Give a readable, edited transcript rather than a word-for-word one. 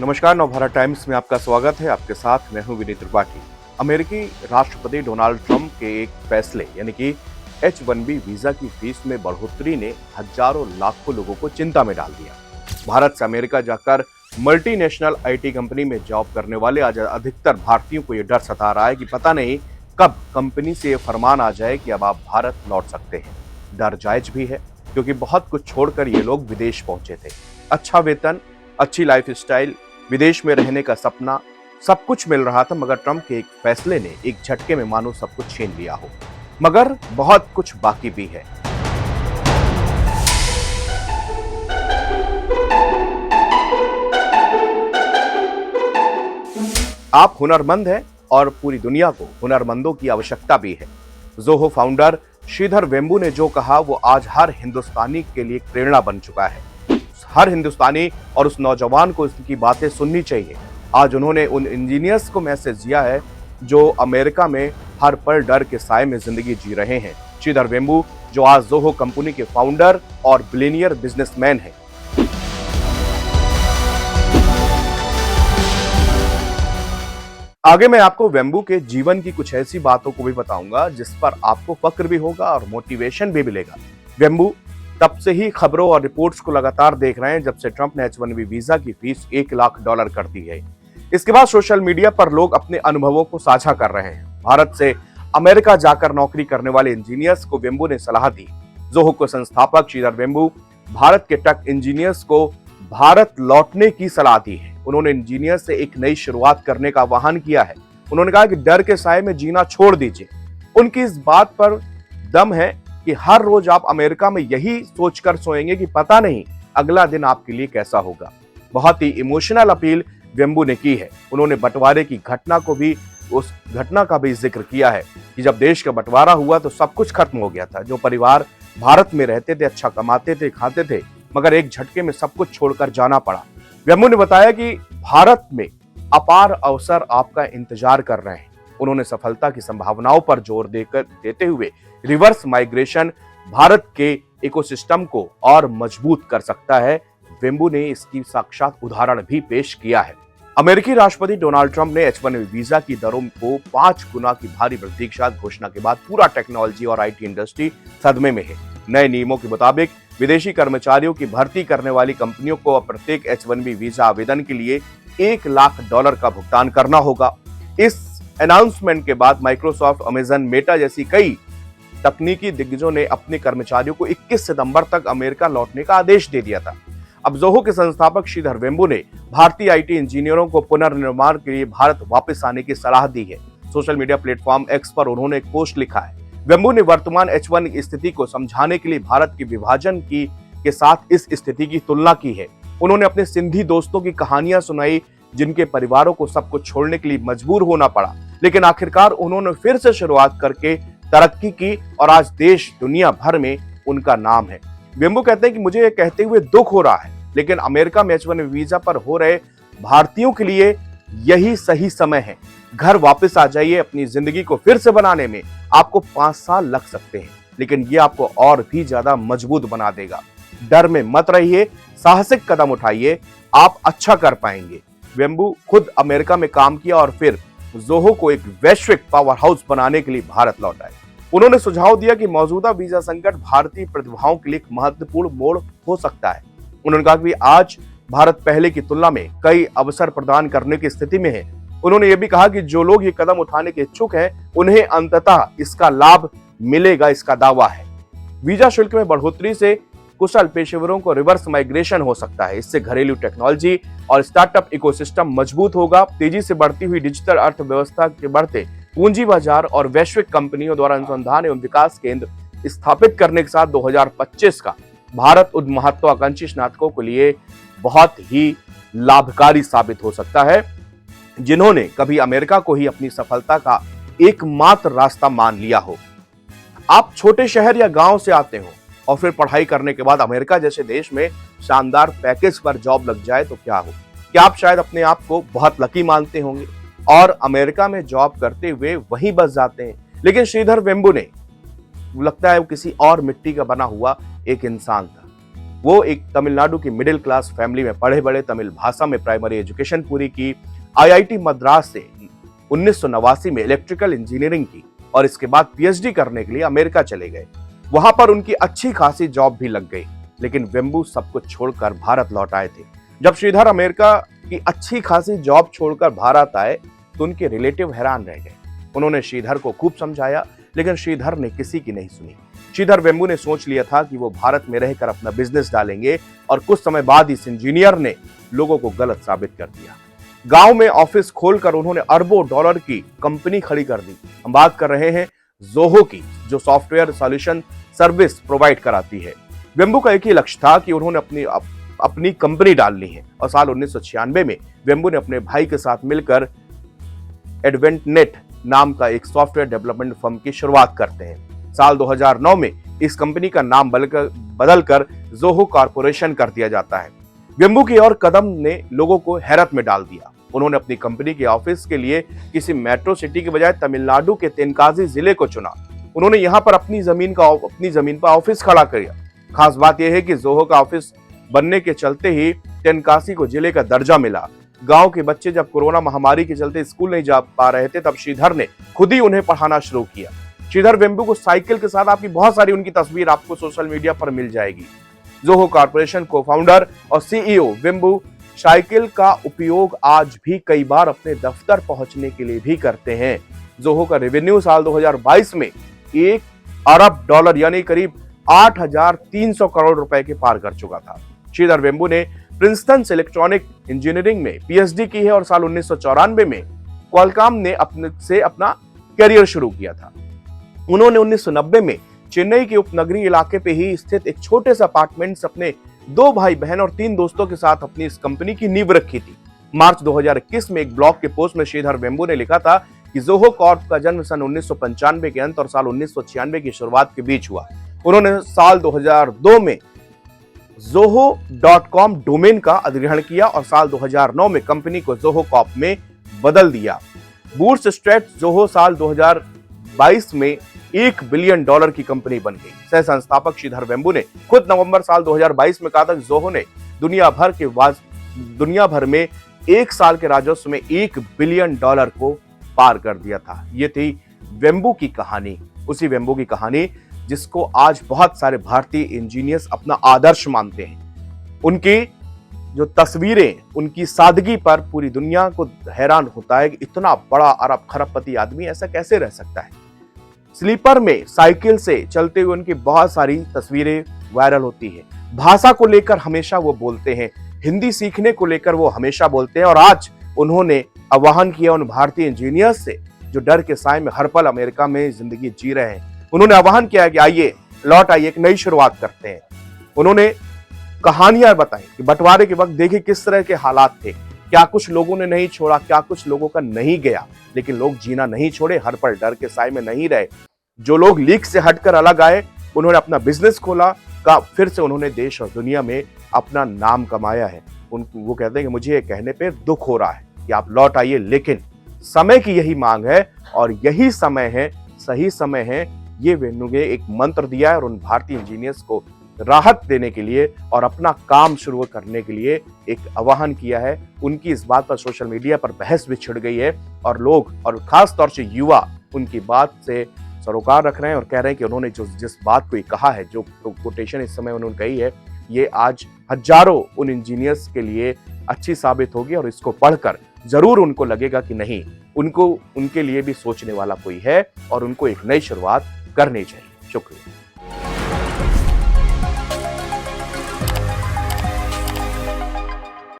नमस्कार, नवभारत टाइम्स में आपका स्वागत है। आपके साथ मैं हूं विनीत त्रिपाठी। अमेरिकी राष्ट्रपति डोनाल्ड ट्रंप के एक फैसले यानी कि H-1B वीजा की फीस में बढ़ोतरी ने हजारों लाखों लोगों को चिंता में डाल दिया। भारत से अमेरिका जाकर मल्टीनेशनल IT कंपनी में जॉब करने वाले आज अधिकतर भारतीयों को यह डर सता रहा है कि पता नहीं कब कंपनी से यह फरमान आ जाए कि अब आप भारत लौट सकते हैं। डर जायज भी है क्योंकि बहुत कुछ छोड़कर ये लोग विदेश पहुंचे थे। अच्छा वेतन, अच्छी लाइफ स्टाइल, विदेश में रहने का सपना, सब कुछ मिल रहा था, मगर ट्रंप के एक फैसले ने एक झटके में मानो सब कुछ छीन लिया हो। मगर बहुत कुछ बाकी भी है। आप हुनरमंद हैं और पूरी दुनिया को हुनरमंदों की आवश्यकता भी है। जोहो फाउंडर श्रीधर वेम्बू ने जो कहा वो आज हर हिंदुस्तानी के लिए प्रेरणा बन चुका है। हर हिंदुस्तानी और उस नौजवान को इसकी बातें सुननी चाहिए। आज उन्होंने उन इंजीनियर्स को मैसेज दिया है जो अमेरिका में हर पल डर के साए में जिंदगी जी रहे हैं। श्रीधर वेम्बू जो आज जोहो कंपनी के फाउंडर और बिलियनियर बिजनेसमैन हैं। आगे मैं आपको वेम्बू के जीवन की कुछ ऐसी बातों को भी बताऊंगा जिस पर आपको फक्र भी होगा और मोटिवेशन भी मिलेगा। वेम्बू तब से ही खबरों और रिपोर्ट्स को लगातार देख रहे हैं जब से ट्रंप ने H-1B वीजा की फीस $1 लाख कर दी है। इसके बाद सोशल मीडिया पर लोग अपने अनुभवों को साझा कर रहे हैं। भारत से अमेरिका जाकर नौकरी करने वाले इंजीनियर्स को वेम्बू ने सलाह दी। जोहो के संस्थापक श्रीधर वेम्बू भारत के टेक इंजीनियर्स को भारत लौटने की सलाह दी है। उन्होंने इंजीनियर्स से एक नई शुरुआत करने का आह्वान किया है। उन्होंने कहा कि डर के साए में जीना छोड़ दीजिए। उनकी इस बात पर दम है कि हर रोज आप अमेरिका में यही सोचकर सोएंगे कि पता नहीं अगला दिन आपके लिए कैसा होगा। बहुत ही इमोशनल अपील वेम्बू ने की है। उन्होंने बंटवारे की उस घटना का भी जिक्र किया है कि जब देश का बंटवारा हुआ तो सब कुछ खत्म हो गया था। जो परिवार भारत में रहते थे, अच्छा कमाते थे, खाते थे, मगर एक झटके में सब कुछ छोड़कर जाना पड़ा। वेम्बू ने बताया कि भारत में अपार अवसर आपका इंतजार कर रहे हैं। उन्होंने सफलता की संभावनाओं पर जोर देते हुए रिवर्स माइग्रेशन भारत के इकोसिस्टम को और मजबूत कर सकता है। वेम्बू ने इसकी साक्षात उदाहरण भी पेश किया है। अमेरिकी राष्ट्रपति डोनाल्ड ट्रंप ने H-1B वीजा की दरों को 5 गुना की भारी वृद्धि के साथ घोषणा के बाद पूरा टेक्नोलॉजी और IT इंडस्ट्री सदमे में है। नए नियमों के मुताबिक विदेशी कर्मचारियों की भर्ती करने वाली कंपनियों को प्रत्येक H-1B वीजा आवेदन के लिए $1 लाख का भुगतान करना होगा। इस अनाउंसमेंट के बाद माइक्रोसॉफ्ट, अमेजन, मेटा जैसी कई तकनीकी दिग्गजों ने अपने कर्मचारियों को 21 सितंबर तक अमेरिका लौटने का आदेश दे दिया था। अब जोहो के संस्थापक श्रीधर वेम्बू ने भारतीय IT इंजीनियरों को पुनर्निर्माण के लिए भारत वापस आने की सलाह दी है। सोशल मीडिया प्लेटफॉर्म X पर उन्होंने एक पोस्ट लिखा है। वेम्बू ने वर्तमान H-1 स्थिति को समझाने के लिए भारत के विभाजन के साथ इस स्थिति की तुलना की है। उन्होंने अपने सिंधी दोस्तों की कहानियां सुनाई जिनके परिवारों को सब कुछ छोड़ने के लिए मजबूर होना पड़ा, लेकिन आखिरकार उन्होंने फिर से शुरुआत करके तरक्की की और आज देश दुनिया भर में उनका नाम है। वेम्बू कहते हैं कि मुझे ये कहते हुए दुख हो रहा है, लेकिन अमेरिका में H-1B वीजा पर हो रहे भारतीयों के लिए यही सही समय है। घर वापस आ जाइए। अपनी जिंदगी को फिर से बनाने में आपको 5 साल लग सकते हैं, लेकिन ये आपको और भी ज्यादा मजबूत बना देगा। डर में मत रहिए, साहसिक कदम उठाइए, आप अच्छा कर पाएंगे। वेम्बू खुद अमेरिका में काम किया और फिर जोहो को एक वैश्विक पावर हाउस बनाने के लिए भारत लौट आए। उन्होंने सुझाव दिया कि मौजूदा वीजा संकट भारतीय प्रतिभाओं के लिए एक महत्वपूर्ण मोड़ हो सकता है। उन्होंने कहा कि आज भारत पहले की तुलना में कई अवसर प्रदान करने की स्थिति में है। उन्होंने ये भी कहा कि जो लोग ये कदम उठाने के इच्छुक हैं उन्हें अंततः इसका लाभ मिलेगा, इसका दावा है। वीजा शुल्क में बढ़ोतरी से कुशल पेशेवरों को रिवर्स माइग्रेशन हो सकता है। इससे घरेलू टेक्नोलॉजी और स्टार्टअप इकोसिस्टम मजबूत होगा। तेजी से बढ़ती हुई डिजिटल अर्थव्यवस्था के बढ़ते पूंजी बाजार और वैश्विक कंपनियों द्वारा अनुसंधान एवं विकास केंद्र स्थापित करने के साथ 2025 का भारत उन महत्वाकांक्षी स्नातकों के लिए बहुत ही लाभकारी साबित हो सकता है जिन्होंने कभी अमेरिका को ही अपनी सफलता का एकमात्र रास्ता मान लिया हो। आप छोटे शहर या गांव से आते हो और फिर पढ़ाई करने के बाद अमेरिका जैसे देश में शानदार पैकेज पर जॉब लग जाए तो क्या हो। क्या आप शायद अपने आप को बहुत लकी मानते होंगे और अमेरिका में जॉब करते हुए वहीं बस जाते हैं, लेकिन श्रीधर वेम्बू ने लगता है वो किसी और मिट्टी का बना हुआ एक इंसान था। वो एक तमिलनाडु की मिडिल क्लास फैमिली में पढ़े बड़े, तमिल भाषा में प्राइमरी एजुकेशन पूरी की, आईआईटी मद्रास से 1989 में इलेक्ट्रिकल इंजीनियरिंग की और इसके बाद पीएचडी करने के लिए अमेरिका चले गए। वहां पर उनकी अच्छी खासी जॉब भी लग गई, लेकिन वेंबू सब कुछ छोड़कर भारत लौट आए थे। जब श्रीधर अमेरिका की अच्छी खासी जॉब छोड़कर भारत आए तो उनके रिलेटिव हैरान रह गए। उन्होंने श्रीधर को खूब समझाया, लेकिन श्रीधर ने किसी की नहीं सुनी। श्रीधर वेंबू ने सोच लिया था कि वो भारत में रहकर अपना बिजनेस डालेंगे और कुछ समय बाद इस इंजीनियर ने लोगों को गलत साबित कर दिया। गांव में ऑफिस खोलकर उन्होंने अरबों डॉलर की कंपनी खड़ी कर दी। हम बात कर रहे हैं जोहो की, जो सॉफ्टवेयर सॉल्यूशन सर्विस प्रोवाइड कराती है। वेंबू का एक ही लक्ष्य था कि उन्होंने अपनी कंपनी डालनी है और साल 1996 में वेंबू ने अपने भाई के साथ मिलकर एडवेंटनेट नाम का एक सॉफ्टवेयर डेवलपमेंट फर्म की शुरुआत करते हैं। साल 2009 में इस कंपनी का नाम बदलकर जोहो कॉर्पोरेशन कर दिया जाता है। वेंबू की और कदम ने लोगों को हैरत में डाल दिया। उन्होंने अपनी कंपनी के ऑफिस के लिए किसी मेट्रो सिटी के बजाय तमिलनाडु के तेनकाजी जिले को चुना। उन्होंने यहां पर अपनी जमीन पर ऑफिस खड़ा किया। खास बात यह है कि जोहो का ऑफिस बनने के चलते ही तेनकासी को जिले का दर्जा मिला। गांव के बच्चे जब कोरोना महामारी के चलते स्कूल नहीं जा पा रहे थे, तब श्रीधर ने खुद ही उन्हें पढ़ाना शुरू किया। श्रीधर वेंबू को साइकिल के साथ, आपकी बहुत सारी उनकी तस्वीर आपको सोशल मीडिया पर मिल जाएगी। जोहो कॉर्पोरेशन को फाउंडर और सीईओ वेंबू साइकिल का उपयोग आज भी कई बार अपने दफ्तर पहुंचने के लिए भी करते हैं। जोहो का रेवेन्यू साल 2022 में $1 अरब यानी करीब 8,300 करोड़ रुपए के पार कर चुका था। श्रीधर वेंबू ने प्रिंसटन से इलेक्ट्रॉनिक इंजीनियरिंग में पीएचडी की है और साल 1994 में क्वालकॉम ने अपना करियर शुरू किया था। उन्होंने 1990 में चेन्नई के उपनगरीय इलाके पे ही स्थित एक छोटे से अपार्टमेंट से अपने 2 भाई बहन और 3 दोस्तों के साथ अपनी इस कंपनी की नींव रखी थी। मार्च 2021 में एक ब्लॉग के पोस्ट में श्रीधर वेंबू ने लिखा था कि जोहो कॉर्प का जन्म सन 1995 के अंत और साल 1996 की शुरुआत के बीच हुआ। उन्होंने साल 2002 में zoho.com डोमेन का अधिग्रहण किया और साल 2009 में कंपनी को जोहो कॉर्प में बदल दिया। बूटस्ट्रैप जोहो साल 2022 में $1 बिलियन की कंपनी बन गई। सह संस्थापक श्रीधर वेंबू ने खुद नवंबर साल 2022 में कहा था कि जोहो ने दुनिया भर में एक साल के राजस्व में $1 बिलियन को पार कर दिया था। ये थी वेंबू की कहानी, उसी वेंबू की कहानी जिसको आज बहुत सारे भारतीय इंजीनियर्स अपना आदर्श मानते हैं। उनकी जो तस्वीरें, उनकी सादगी पर पूरी दुनिया को हैरान होता है कि इतना बड़ा अरब खरबपति आदमी ऐसा कैसे रह सकता है। स्लीपर में साइकिल से चलते हुए उनकी बहुत सारी तस्वीरें वायरल होती है। भाषा को लेकर हमेशा वो बोलते हैं, हिंदी सीखने को लेकर वो हमेशा बोलते हैं और आज उन्होंने आह्वान किया उन भारतीय इंजीनियर्स से जो डर के साए में हर पल अमेरिका में जिंदगी जी रहे हैं। उन्होंने आह्वान किया कि आइए, लौट आइए, एक नई शुरुआत करते हैं। उन्होंने कहानियां बताई कि बंटवारे के वक्त देखिए किस तरह के हालात थे, क्या कुछ लोगों ने नहीं छोड़ा, क्या कुछ लोगों का नहीं गया, लेकिन लोग जीना नहीं छोड़े, हर पल डर के साए में नहीं रहे। जो लोग लीक से हटकर अलग आए, उन्होंने अपना बिजनेस खोला, फिर से उन्होंने देश और दुनिया में अपना नाम कमाया है। वो कहते हैं कि मुझे ये कहने पे दुख हो रहा है कि आप लौट आइए, लेकिन समय की यही मांग है और यही समय है, सही समय है। ये वेन्यू ने एक मंत्र दिया है और उन भारतीय इंजीनियर्स को राहत देने के लिए और अपना काम शुरू करने के लिए एक आह्वान किया है। उनकी इस बात पर सोशल मीडिया पर बहस भी छिड़ गई है और लोग, और खास तौर से युवा, उनकी बात से सरोकार रख रहे हैं और कह रहे हैं कि उन्होंने जिस बात को कहा है, जो कोटेशन इस समय उन्होंने कही है, ये आज हजारों उन इंजीनियर्स के लिए अच्छी साबित होगी और इसको पढ़कर जरूर उनको लगेगा कि नहीं, उनके लिए भी सोचने वाला कोई है और उनको एक नई शुरुआत करनी चाहिए। शुक्रिया।